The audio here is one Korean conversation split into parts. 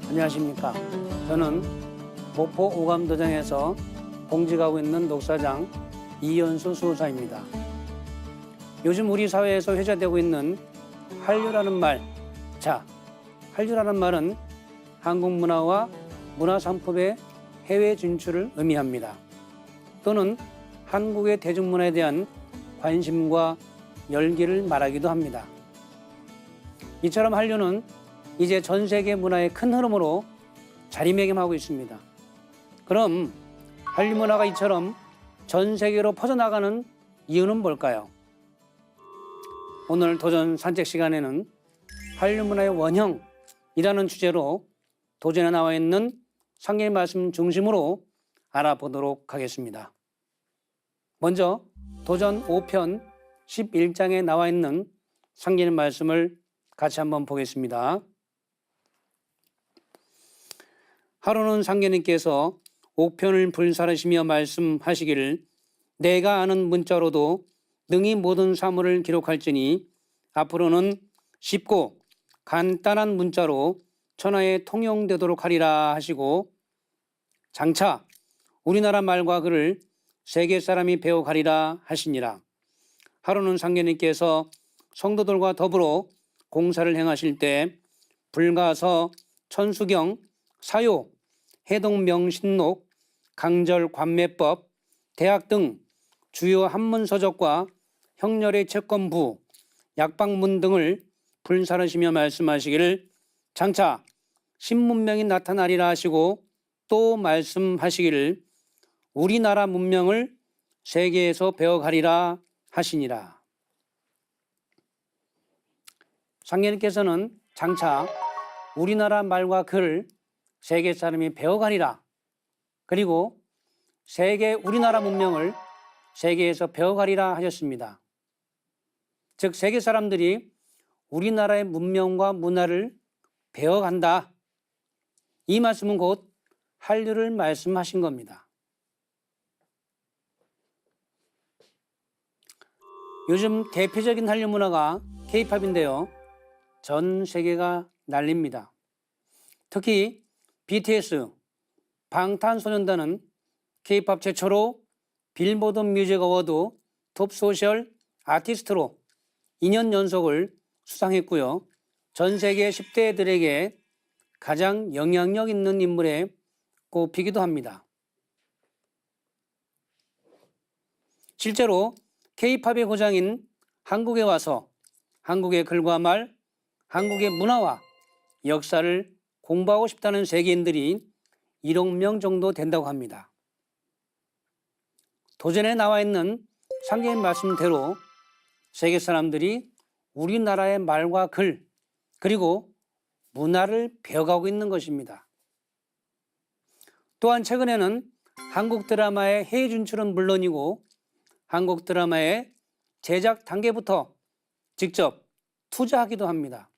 안녕하십니까. 저는 목포 오감도장에서 공직하고 있는 녹사장 이연수 수호사입니다. 요즘 우리 사회에서 회자되고 있는 한류라는 말. 자, 한류라는 말은 한국 문화와 문화 상품의 해외 진출을 의미합니다. 또는 한국의 대중문화에 대한 관심과 열기를 말하기도 합니다. 이처럼 한류는 이제 전 세계 문화의 큰 흐름으로 자리매김하고 있습니다. 그럼 한류 문화가 이처럼 전 세계로 퍼져나가는 이유는 뭘까요? 오늘 도전 산책 시간에는 한류 문화의 원형이라는 주제로 도전에 나와 있는 상계의 말씀 중심으로 알아보도록 하겠습니다. 먼저 도전 5편 11장에 나와 있는 상계의 말씀을 같이 한번 보겠습니다. 하루는 상계님께서 옥편을 불사르시며 말씀하시기를 내가 아는 문자로도 능히 모든 사물을 기록할지니 앞으로는 쉽고 간단한 문자로 천하에 통용되도록 하리라 하시고 장차 우리나라 말과 글을 세계 사람이 배워가리라 하시니라. 하루는 상계님께서 성도들과 더불어 공사를 행하실 때 불가서, 천수경, 사요, 해동명신록, 강절관매법, 대학 등 주요 한문서적과 형렬의 채권부, 약방문 등을 불사르시며 말씀하시기를 장차 신문명이 나타나리라 하시고 또 말씀하시기를 우리나라 문명을 세계에서 배워가리라 하시니라. 상계님께서는 장차 우리나라 말과 글을 세계 사람이 배워가리라. 그리고 우리나라 문명을 세계에서 배워가리라 하셨습니다. 즉 세계 사람들이 우리나라의 문명과 문화를 배워간다. 이 말씀은 곧 한류를 말씀하신 겁니다. 요즘 대표적인 한류 문화가 K-팝인데요. 전 세계가 난립니다. 특히 BTS, 방탄소년단은 K-팝 최초로 빌보드 뮤직 어워드 톱 소셜 아티스트로 2년 연속을 수상했고요. 전 세계 10대들에게 가장 영향력 있는 인물에 꼽히기도 합니다. 실제로 K-팝의 고장인 한국에 와서 한국의 글과 말, 한국의 문화와 역사를 공부하고 싶다는 세계인들이 1억 명 정도 된다고 합니다. 도전에 나와 있는 상계의 말씀대로 세계 사람들이 우리나라의 말과 글 그리고 문화를 배워가고 있는 것입니다. 또한 최근에는 한국 드라마의 해외 진출은 물론이고 한국 드라마의 제작 단계부터 직접 투자하기도 합니다.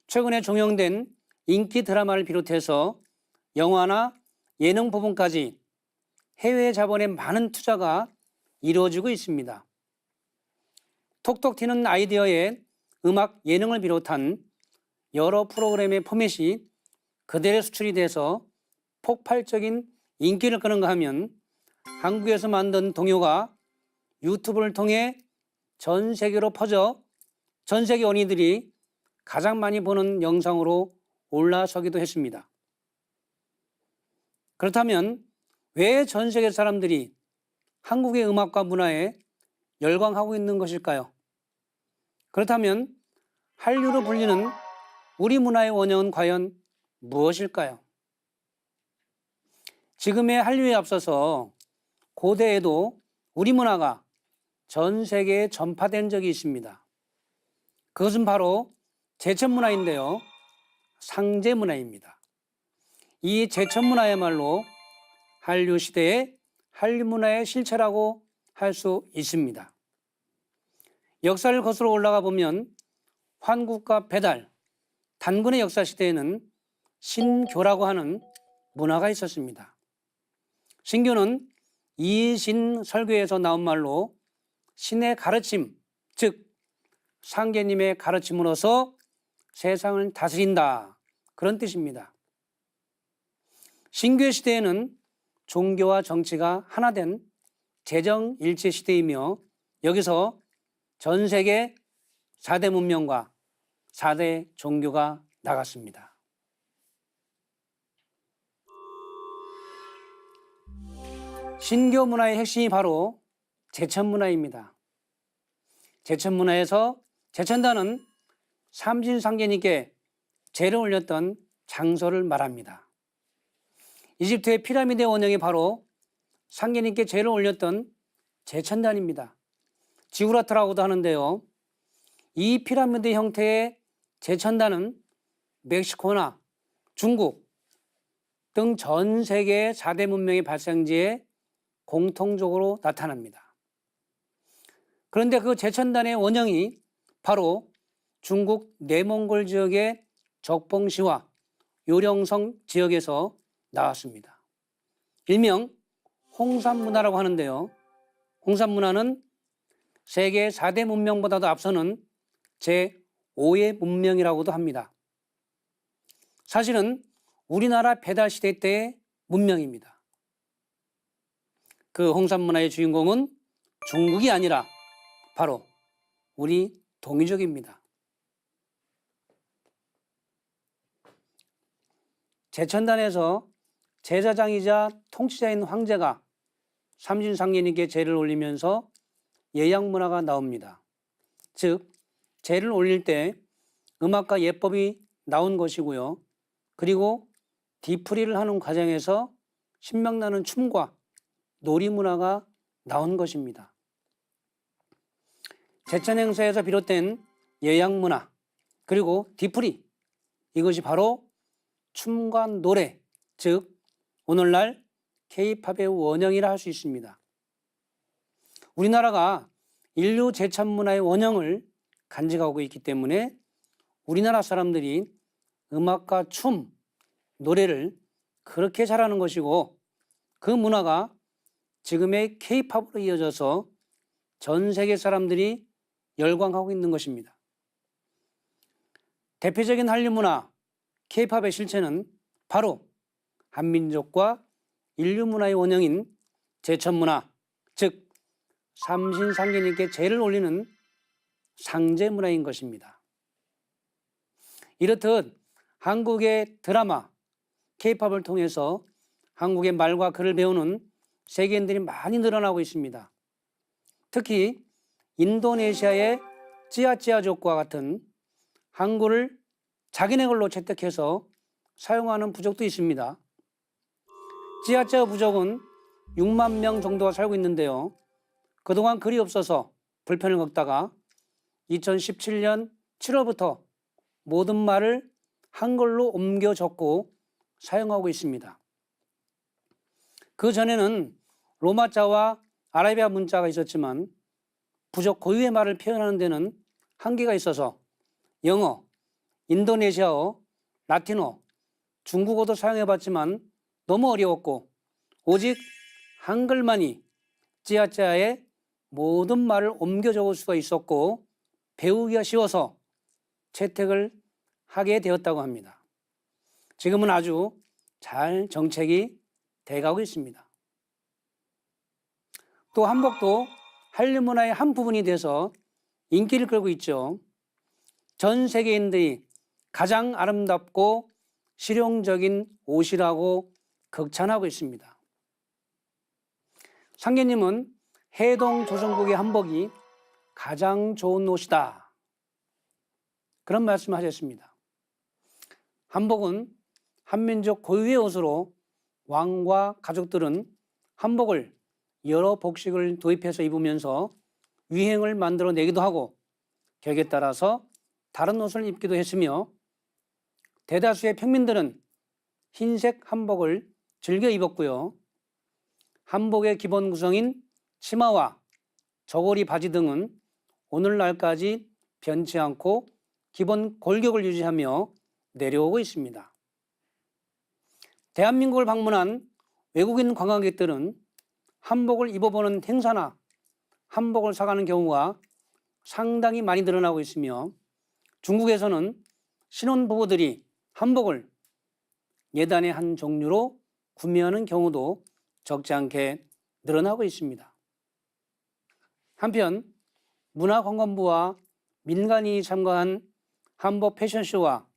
최근에 종영된 인기 드라마를 비롯해서 영화나 예능 부분까지 해외 자본의 많은 투자가 이루어지고 있습니다. 톡톡 튀는 아이디어에 음악, 예능을 비롯한 여러 프로그램의 포맷이 그대로 수출이 돼서 폭발적인 인기를 끄는가 하면 한국에서 만든 동요가 유튜브를 통해 전 세계로 퍼져 전 세계 언니들이 가장 많이 보는 영상으로 올라서기도 했습니다. 그렇다면 왜 전 세계 사람들이 한국의 음악과 문화에 열광하고 있는 것일까요? 그렇다면 한류로 불리는 우리 문화의 원형은 과연 무엇일까요? 지금의 한류에 앞서서 고대에도 우리 문화가 전 세계에 전파된 적이 있습니다. 그것은 바로 제천문화인데요. 상제문화입니다. 이 제천문화야말로 한류 시대의 한류 문화의 실체라고 할 수 있습니다. 역사를 거슬러 올라가 보면 환국과 배달, 단군의 역사 시대에는 신교라고 하는 문화가 있었습니다. 신교는 이신 설교에서 나온 말로 신의 가르침, 즉 상계님의 가르침으로서 세상을 다스린다. 그런 뜻입니다. 신규의 시대에는 종교와 정치가 하나 된 재정일체 시대이며 여기서 전 세계 4대 문명과 4대 종교가 나갔습니다. 신교 문화의 핵심이 바로 제천문화입니다. 제천문화에서 제천단은 삼신상제님께 제를 올렸던 장소를 말합니다. 이집트의 피라미드의 원형이 바로 상제님께 제를 올렸던 제천단입니다. 지구라트라고도 하는데요. 이 피라미드 형태의 제천단은 멕시코나 중국 등 전 세계의 4대 문명의 발생지에 공통적으로 나타납니다. 그런데 그 제천단의 원형이 바로 중국 내몽골 지역의 적봉시와 요령성 지역에서 나왔습니다. 일명 홍산문화라고 하는데요. 홍산문화는 세계 4대 문명보다도 앞서는 제5의 문명이라고도 합니다. 사실은 우리나라 배달시대 때의 문명입니다. 그 홍산문화의 주인공은 중국이 아니라 바로 우리 동이족입니다. 제천단에서 제사장이자 통치자인 황제가 삼신상제님께 제를 올리면서 예양문화가 나옵니다. 즉 제를 올릴 때 음악과 예법이 나온 것이고요. 그리고 뒤풀이를 하는 과정에서 신명나는 춤과 놀이문화가 나온 것입니다. 제천 행사에서 비롯된 예양문화 그리고 뒤풀이, 이것이 바로 춤과 노래, 즉 오늘날 K-팝의 원형이라 할 수 있습니다. 우리나라가 인류 제천문화의 원형을 간직하고 있기 때문에 우리나라 사람들이 음악과 춤, 노래를 그렇게 잘하는 것이고 그 문화가 지금의 K-팝으로 이어져서 전 세계 사람들이 열광하고 있는 것입니다. 대표적인 한류 문화 K-팝의 실체는 바로 한민족과 인류 문화의 원형인 제천문화, 즉 삼신상제님께 제를 올리는 상제 문화인 것입니다. 이렇듯 한국의 드라마, K-팝을 통해서 한국의 말과 글을 배우는 세계인들이 많이 늘어나고 있습니다. 특히 인도네시아의 찌아찌아족과 같은 한글을 자기네 글로 채택해서 사용하는 부족도 있습니다. 찌아찌아 부족은 6만 명 정도가 살고 있는데요. 그동안 글이 없어서 불편을 겪다가 2017년 7월부터 모든 말을 한글로 옮겨 적고 사용하고 있습니다. 그 전에는 로마자와 아라비아 문자가 있었지만 부족 고유의 말을 표현하는 데는 한계가 있어서 영어, 인도네시아어, 라틴어, 중국어도 사용해봤지만 너무 어려웠고 오직 한글만이 찌아찌아의 모든 말을 옮겨 적을 수가 있었고 배우기가 쉬워서 채택을 하게 되었다고 합니다. 지금은 아주 잘 정책이 돼가고 있습니다. 또 한복도 한류 문화의 한 부분이 돼서 인기를 끌고 있죠. 전 세계인들이 가장 아름답고 실용적인 옷이라고 극찬하고 있습니다. 상제님은 해동 조선국의 한복이 가장 좋은 옷이다, 그런 말씀을 하셨습니다. 한복은 한민족 고유의 옷으로 왕과 가족들은 한복을 여러 복식을 도입해서 입으면서 유행을 만들어내기도 하고 격에 따라서 다른 옷을 입기도 했으며 대다수의 평민들은 흰색 한복을 즐겨 입었고요. 한복의 기본 구성인 치마와 저고리 바지 등은 오늘날까지 변치 않고 기본 골격을 유지하며 내려오고 있습니다. 대한민국을 방문한 외국인 관광객들은 한복을 입어보는 행사나 한복을 사가는 경우가 상당히 많이 늘어나고 있으며 중국에서는 신혼부부들이 한복을 예단의 한 종류로 구매하는 경우도 적지 않게 늘어나고 있습니다. 한편 문화관광부와 민간인이 참가한 한복 패션쇼와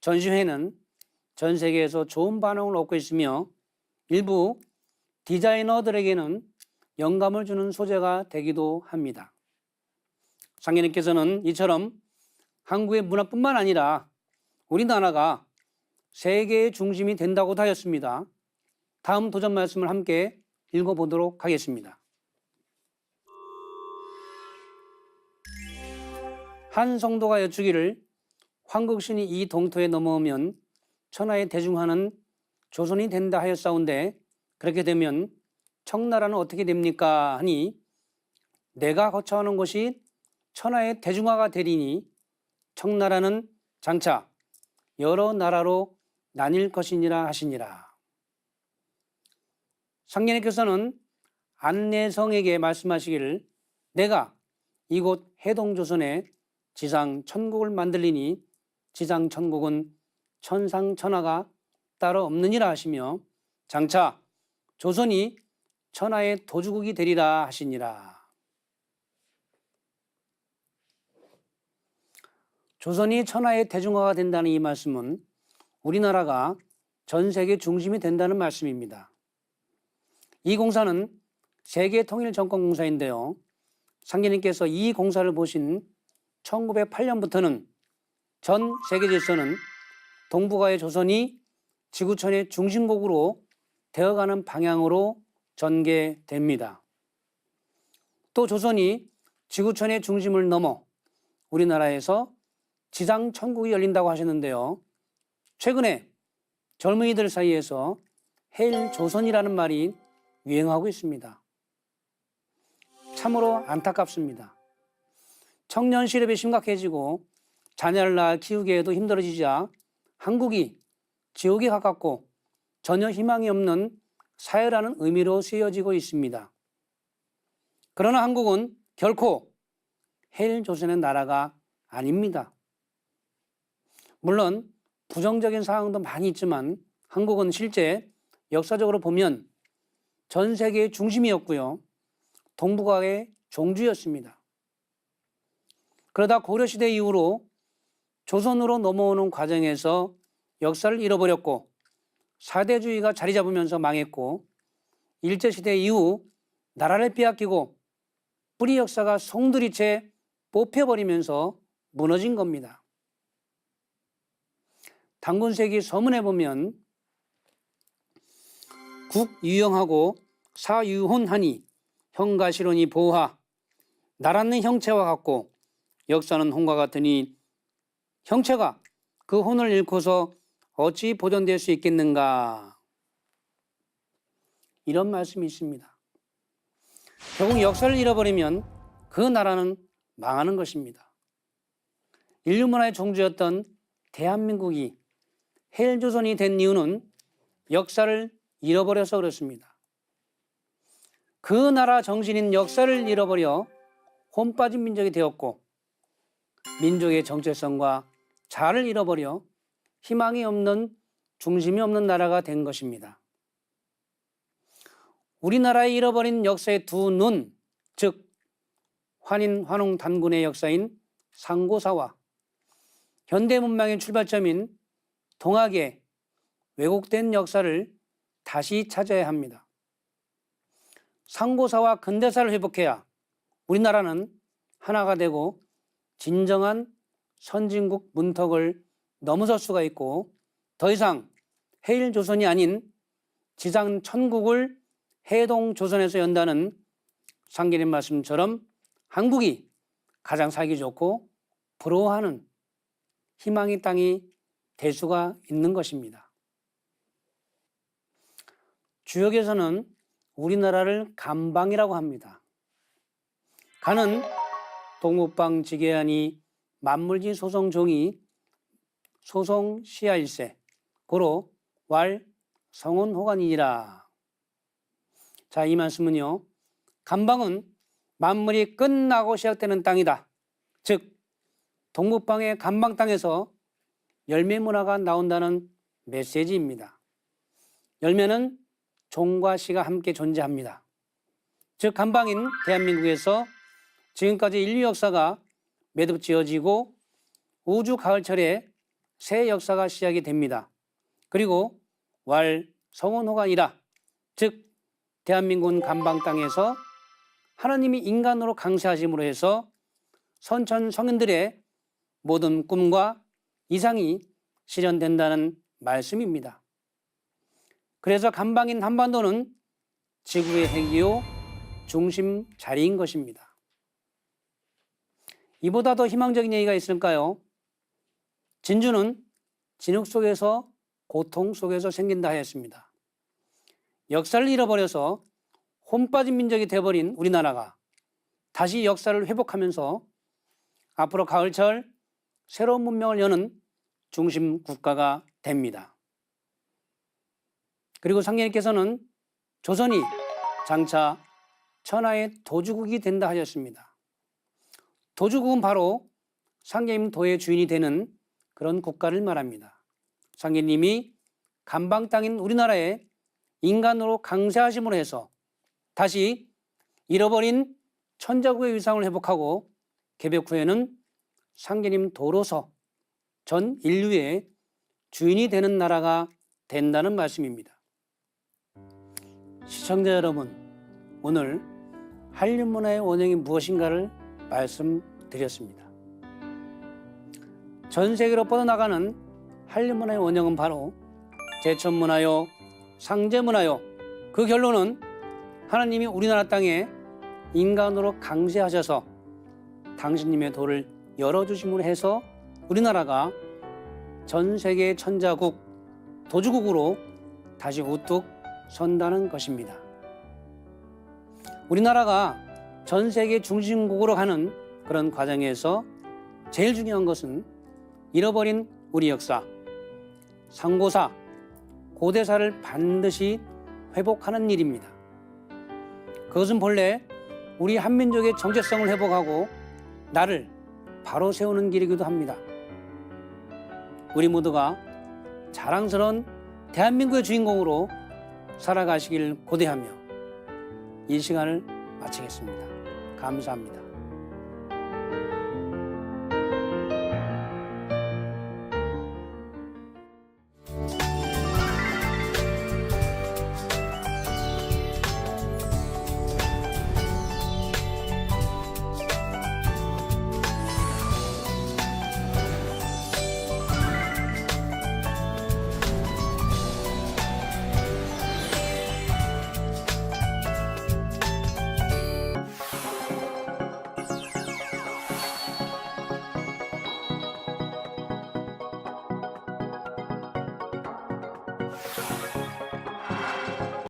전시회는 전 세계에서 좋은 반응을 얻고 있으며 일부 디자이너들에게는 영감을 주는 소재가 되기도 합니다. 상인님께서는 이처럼 한국의 문화뿐만 아니라 우리나라가 세계의 중심이 된다고도 하였습니다. 다음 도전 말씀을 함께 읽어보도록 하겠습니다. 한 성도가 여쭈기를 황국신이 이 동토에 넘어오면 천하의 대중화는 조선이 된다 하였사온데 그렇게 되면 청나라는 어떻게 됩니까 하니 내가 거처하는 곳이 천하의 대중화가 되리니 청나라는 장차 여러 나라로 나뉠 것이니라 하시니라. 상계님께서는 안내성에게 말씀하시기를 내가 이곳 해동조선에 지상천국을 만들리니 지상천국은 천상천하가 따로 없느니라 하시며 장차 조선이 천하의 도주국이 되리라 하시니라. 조선이 천하의 대중화가 된다는 이 말씀은 우리나라가 전 세계 중심이 된다는 말씀입니다. 이 공사는 세계통일정권공사인데요. 상계님께서 이 공사를 보신 1908년부터는 전 세계 질서는 동북아의 조선이 지구촌의 중심국으로 되어가는 방향으로 전개됩니다. 또 조선이 지구촌의 중심을 넘어 우리나라에서 지상천국이 열린다고 하셨는데요. 최근에 젊은이들 사이에서 해일 조선이라는 말이 유행하고 있습니다. 참으로 안타깝습니다. 청년 실업이 심각해지고 자녀를 낳아 키우기에도 힘들어지자 한국이 지옥에 가깝고 전혀 희망이 없는 사회라는 의미로 쓰여지고 있습니다. 그러나 한국은 결코 해일 조선의 나라가 아닙니다. 물론 부정적인 상황도 많이 있지만 한국은 실제 역사적으로 보면 전 세계의 중심이었고요. 동북아의 종주였습니다. 그러다 고려시대 이후로 조선으로 넘어오는 과정에서 역사를 잃어버렸고 사대주의가 자리 잡으면서 망했고 일제시대 이후 나라를 빼앗기고 뿌리 역사가 송두리째 뽑혀버리면서 무너진 겁니다. 단군세기 서문에 보면 국유영하고 사유혼하니 형가실혼이 보하 나라는 형체와 같고 역사는 혼과 같으니 형체가 그 혼을 잃고서 어찌 보존될 수 있겠는가 이런 말씀이 있습니다. 결국 역사를 잃어버리면 그 나라는 망하는 것입니다. 인류 문화의 종주였던 대한민국이 해일조선이 된 이유는 역사를 잃어버려서 그렇습니다. 그 나라 정신인 역사를 잃어버려 혼 빠진 민족이 되었고 민족의 정체성과 자아를 잃어버려 희망이 없는 중심이 없는 나라가 된 것입니다. 우리나라의 잃어버린 역사의 두 눈, 즉 환인 환웅 단군의 역사인 상고사와 현대 문명의 출발점인 동학의 왜곡된 역사를 다시 찾아야 합니다. 상고사와 근대사를 회복해야 우리나라는 하나가 되고 진정한 선진국 문턱을 넘어설 수가 있고 더 이상 해일조선이 아닌 지상천국을 해동조선에서 연다는 상계님 말씀처럼 한국이 가장 살기 좋고 부러워하는 희망의 땅이 될 수가 있는 것입니다. 주역에서는 우리나라를 간방이라고 합니다. 간은 동북방 지계하니 만물지 소송종이 소송시야일세 고로 왈 성운호간이니라. 자, 이 말씀은요, 간방은 만물이 끝나고 시작되는 땅이다. 즉 동북방의 간방 땅에서 열매 문화가 나온다는 메시지입니다. 열매는 종과 시가 함께 존재합니다. 즉 감방인 대한민국에서 지금까지 인류 역사가 매듭지어지고 우주 가을철에 새 역사가 시작이 됩니다. 그리고 왈 성원호간이라, 즉 대한민국은 감방 땅에서 하나님이 인간으로 강세하심으로 해서 선천 성인들의 모든 꿈과 이상이 실현된다는 말씀입니다. 그래서 감방인 한반도는 지구의 핵이요 중심 자리인 것입니다. 이보다 더 희망적인 얘기가 있을까요? 진주는 진흙 속에서 고통 속에서 생긴다 하였습니다. 역사를 잃어버려서 혼 빠진 민족이 되어버린 우리나라가 다시 역사를 회복하면서 앞으로 가을철 새로운 문명을 여는 중심 국가가 됩니다. 그리고 상계님께서는 조선이 장차 천하의 도주국이 된다 하셨습니다. 도주국은 바로 상계님 도의 주인이 되는 그런 국가를 말합니다. 상계님이 감방 땅인 우리나라에 인간으로 강세하심으로 해서 다시 잃어버린 천자국의 위상을 회복하고 개벽 후에는 상계님 도로서 전 인류의 주인이 되는 나라가 된다는 말씀입니다. 시청자 여러분, 오늘 한림문화의 원형이 무엇인가를 말씀드렸습니다. 전 세계로 뻗어나가는 한림문화의 원형은 바로 제천문화요, 상제문화요. 그 결론은 하나님이 우리나라 땅에 인간으로 강세하셔서 당신님의 도를 열어주심으로 해서 우리나라가 전 세계 천자국, 도주국으로 다시 우뚝 선다는 것입니다. 우리나라가 전 세계 중심국으로 가는 그런 과정에서 제일 중요한 것은 잃어버린 우리 역사, 상고사, 고대사를 반드시 회복하는 일입니다. 그것은 본래 우리 한민족의 정체성을 회복하고 나를 바로 세우는 길이기도 합니다. 우리 모두가 자랑스러운 대한민국의 주인공으로 살아가시길 고대하며 이 시간을 마치겠습니다. 감사합니다.